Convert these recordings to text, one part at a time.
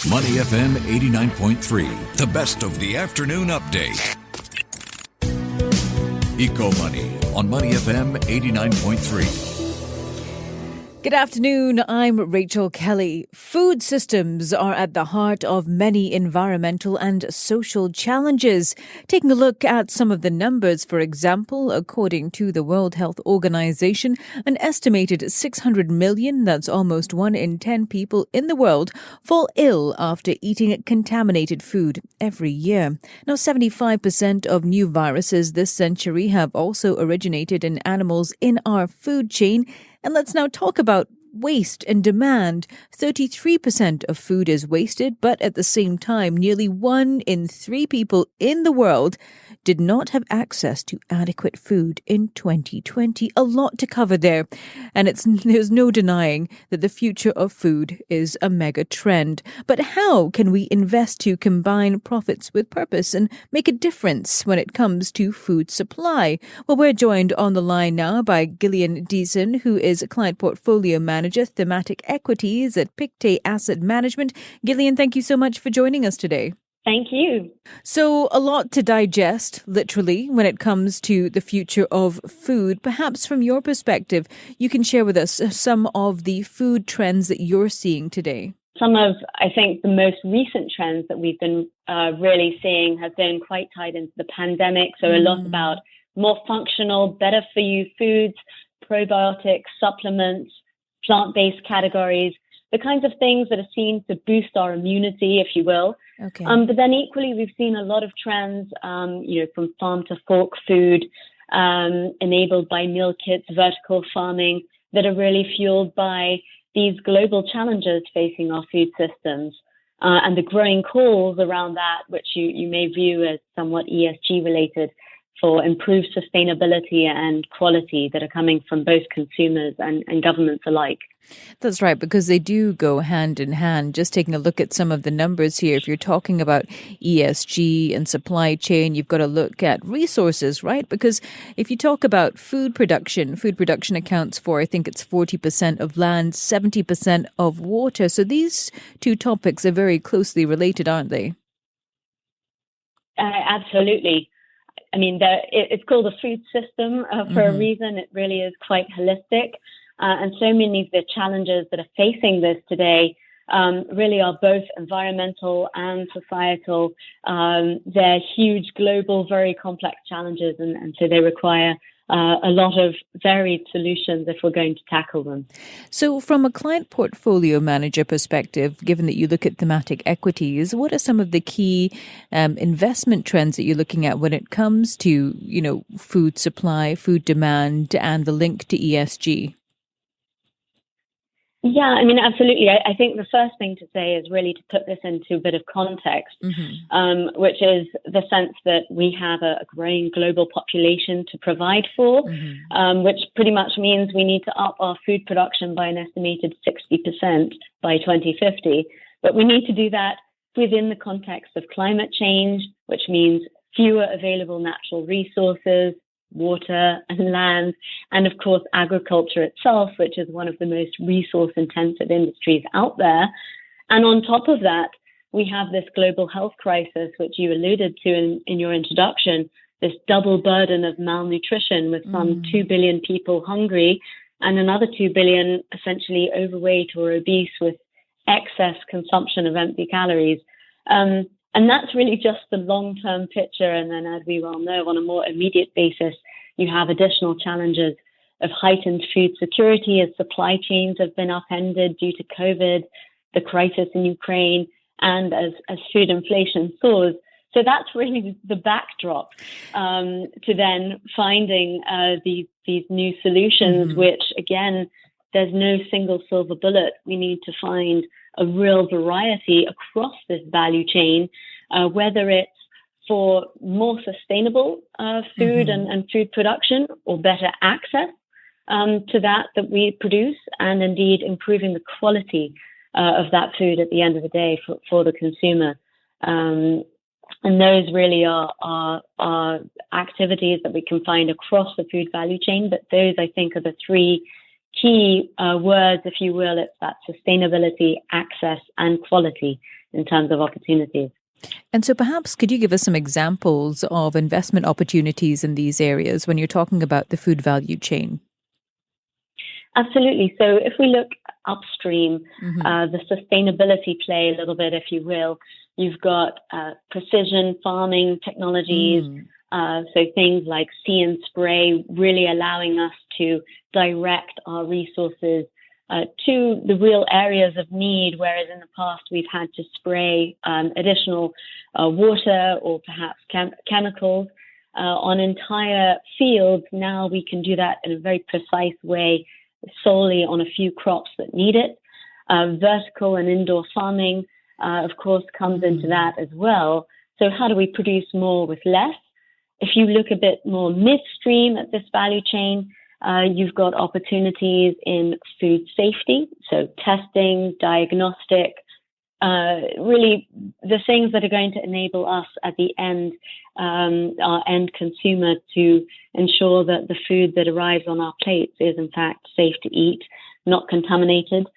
Money FM 89.3, the best of the afternoon update. Eco Money on Money FM 89.3. Good afternoon, I'm Rachel Kelly. Food systems are at the heart of many environmental and social challenges. Taking a look at some of the numbers, for example, according to the World Health Organization, an estimated 600 million, that's almost 1 in 10 people in the world, fall ill after eating contaminated food every year. Now, 75% of new viruses this century have also originated in animals in our food chain. And let's now talk about waste and demand. 33% of food is wasted, but at the same time, nearly 1 in 3 people in the world did not have access to adequate food in 2020. A lot to cover there. And there's no denying that the future of food is a mega trend. But how can we invest to combine profits with purpose and make a difference when it comes to food supply? Well, we're joined on the line now by Gillian Diesen, who is a client portfolio manager, Thematic Equities at Pictet Asset Management. Gillian, thank you so much for joining us today. Thank you. So a lot to digest, literally, when it comes to the future of food. Perhaps from your perspective, you can share with us some of the food trends that you're seeing today. Some of, I think, the most recent trends that we've been really seeing have been quite tied into the pandemic. So a lot about more functional, better for you foods, probiotics, supplements, plant-based categories, the kinds of things that are seen to boost our immunity, if you will. Okay. But then equally, we've seen a lot of trends, from farm to fork food, enabled by meal kits, vertical farming, that are really fueled by these global challenges facing our food systems, and the growing calls around that, which you may view as somewhat ESG related, for improved sustainability and quality that are coming from both consumers and governments alike. That's right, because they do go hand in hand. Just taking a look at some of the numbers here, if you're talking about ESG and supply chain, you've got to look at resources, right? Because if you talk about food production accounts for, I think it's 40% of land, 70% of water. So these two topics are very closely related, aren't they? Absolutely. I mean, it's called a food system for a reason. It really is quite holistic. And so many of the challenges that are facing this today really are both environmental and societal. They're huge, global, very complex challenges. And so they require a lot of varied solutions if we're going to tackle them. So from a client portfolio manager perspective, given that you look at thematic equities, what are some of the key investment trends that you're looking at when it comes to, food supply, food demand, and the link to ESG? Yeah, I mean, absolutely. I think the first thing to say is really to put this into a bit of context, which is the sense that we have a growing global population to provide for, which pretty much means we need to up our food production by an estimated 60% by 2050. But we need to do that within the context of climate change, which means fewer available natural resources, water and land, and of course agriculture itself, which is one of the most resource intensive industries out there. And on top of that, we have this global health crisis, which you alluded to in your introduction, this double burden of malnutrition with some 2 billion people hungry and another 2 billion essentially overweight or obese with excess consumption of empty calories. And that's really just the long-term picture. And then, as we well know, on a more immediate basis, you have additional challenges of heightened food security as supply chains have been upended due to COVID, the crisis in Ukraine, and as food inflation soars. So that's really the backdrop to then finding these new solutions, which, again, there's no single silver bullet. We need to find a real variety across this value chain, whether it's for more sustainable food and food production or better access to that we produce, and indeed improving the quality of that food at the end of the day for the consumer. And those really are activities that we can find across the food value chain. But those, I think, are the three key words, if you will. It's that sustainability, access, and quality in terms of opportunities. And so perhaps could you give us some examples of investment opportunities in these areas when you're talking about the food value chain? Absolutely. So if we look upstream, the sustainability play a little bit, if you will, you've got precision farming technologies, so things like See and Spray, really allowing us to direct our resources to the real areas of need, whereas in the past we've had to spray additional water or perhaps chemicals on entire fields. Now we can do that in a very precise way, solely on a few crops that need it. Vertical and indoor farming, of course, comes into that as well. So how do we produce more with less? If you look a bit more midstream at this value chain, you've got opportunities in food safety, so testing, diagnostic, really the things that are going to enable us at the end, our end consumer, to ensure that the food that arrives on our plates is in fact safe to eat, not contaminated.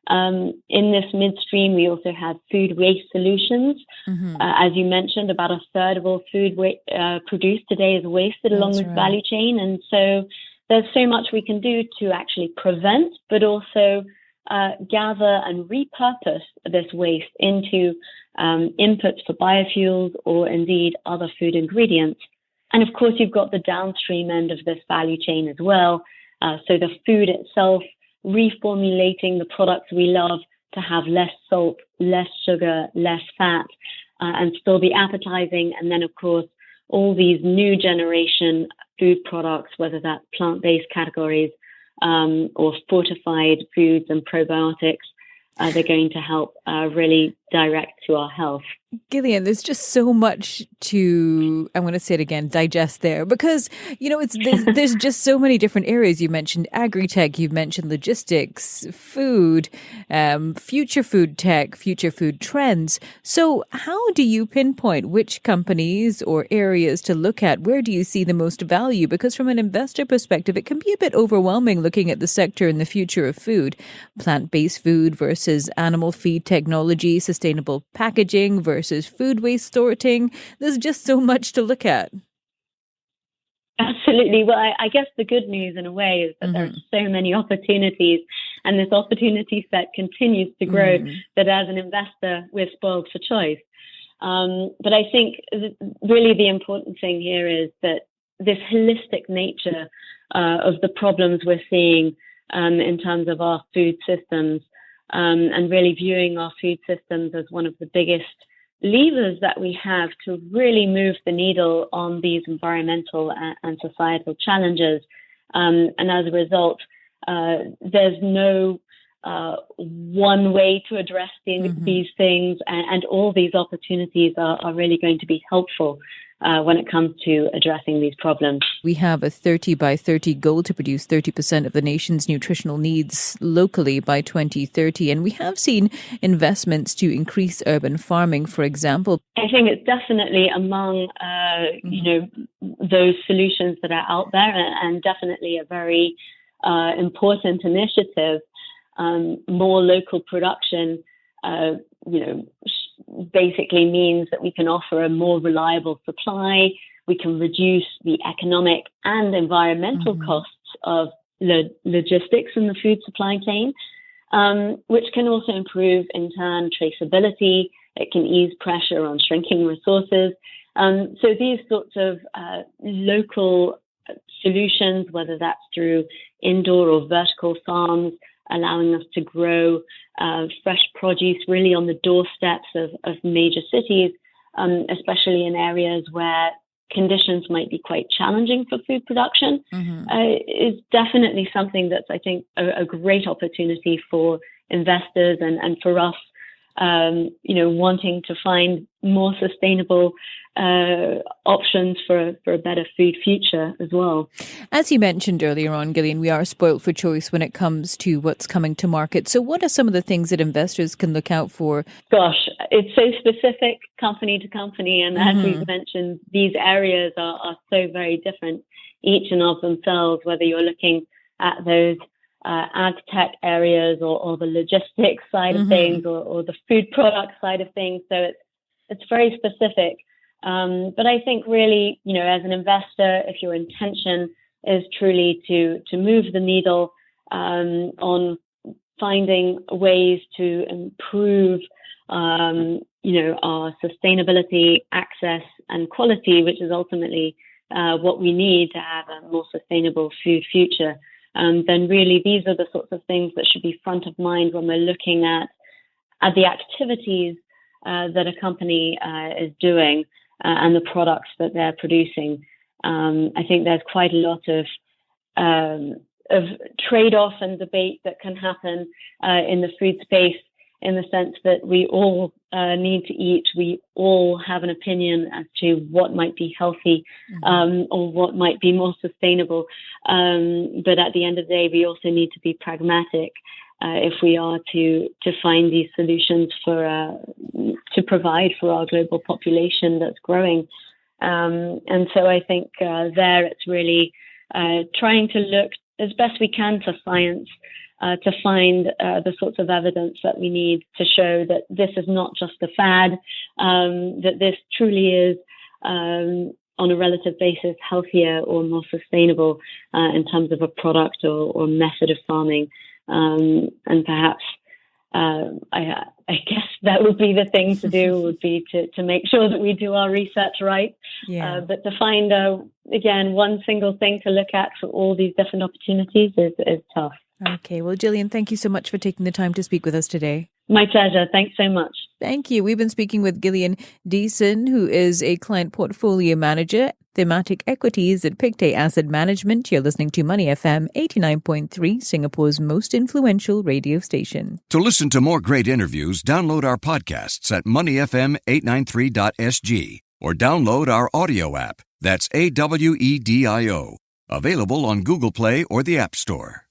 In this midstream, we also have food waste solutions. As you mentioned, about a third of all food produced today is wasted along this value chain. And so there's so much we can do to actually prevent, but also gather and repurpose this waste into inputs for biofuels or indeed other food ingredients. And of course, you've got the downstream end of this value chain as well. So the food itself, reformulating the products we love to have less salt, less sugar, less fat, and still be appetizing. And then, of course, all these new generation food products, whether that's plant-based categories or fortified foods and probiotics, they're going to help really direct to our health. Gillian, there's just so much to, I'm going to say it again, digest there, because, you know, there's just so many different areas. You mentioned agri-tech, you've mentioned logistics, food, future food tech, future food trends. So how do you pinpoint which companies or areas to look at? Where do you see the most value? Because from an investor perspective, it can be a bit overwhelming looking at the sector and the future of food, plant-based food versus animal feed technology, sustainable packaging versus food waste sorting. There's just so much to look at. Absolutely. Well, I guess the good news in a way is that there are so many opportunities, and this opportunity set continues to grow, that as an investor, we're spoiled for choice. But I think really the important thing here is that this holistic nature of the problems we're seeing in terms of our food systems, and really viewing our food systems as one of the biggest levers that we have to really move the needle on these environmental and societal challenges. And as a result, there's no one way to address these things, and all these opportunities are really going to be helpful when it comes to addressing these problems. We have a 30 by 30 goal to produce 30% of the nation's nutritional needs locally by 2030. And we have seen investments to increase urban farming, for example. I think it's definitely among, those solutions that are out there, and definitely a very important initiative. More local production, basically means that we can offer a more reliable supply. We can reduce the economic and environmental costs of logistics in the food supply chain, which can also improve, in turn, traceability. It can ease pressure on shrinking resources. So these sorts of local solutions, whether that's through indoor or vertical farms, allowing us to grow fresh produce really on the doorsteps of major cities, especially in areas where conditions might be quite challenging for food production, is definitely something that's, I think, a great opportunity for investors and for us, wanting to find more sustainable options for a better food future as well. As you mentioned earlier on, Gillian, we are spoilt for choice when it comes to what's coming to market. So what are some of the things that investors can look out for? Gosh, it's so specific company to company. And as we've mentioned, these areas are so very different, each and of themselves, whether you're looking at those ag tech areas or the logistics side of things or the food product side of things. So it's very specific. But I think really, as an investor, if your intention is truly to move the needle on finding ways to improve, our sustainability, access, and quality, which is ultimately what we need to have a more sustainable food future, then really these are the sorts of things that should be front of mind when we're looking at the activities that a company is doing and the products that they're producing. I think there's quite a lot of trade-off and debate that can happen in the food space, in the sense that we all need to eat. We all have an opinion as to what might be healthy or what might be more sustainable. But at the end of the day, we also need to be pragmatic if we are to find these solutions to provide for our global population that's growing. And so I think there it's really trying to look as best we can to science, to find the sorts of evidence that we need to show that this is not just a fad, that this truly is, on a relative basis, healthier or more sustainable in terms of a product or method of farming. And perhaps, I guess that would be the thing to do, would be to make sure that we do our research right. Yeah. But to find, again, one single thing to look at for all these different opportunities is tough. Okay. Well, Gillian, thank you so much for taking the time to speak with us today. My pleasure. Thanks so much. Thank you. We've been speaking with Gillian Diesen, who is a client portfolio manager, Thematic Equities at Pictet Asset Management. You're listening to Money FM 89.3, Singapore's most influential radio station. To listen to more great interviews, download our podcasts at moneyfm893.sg or download our audio app. That's AWEDIO. Available on Google Play or the App Store.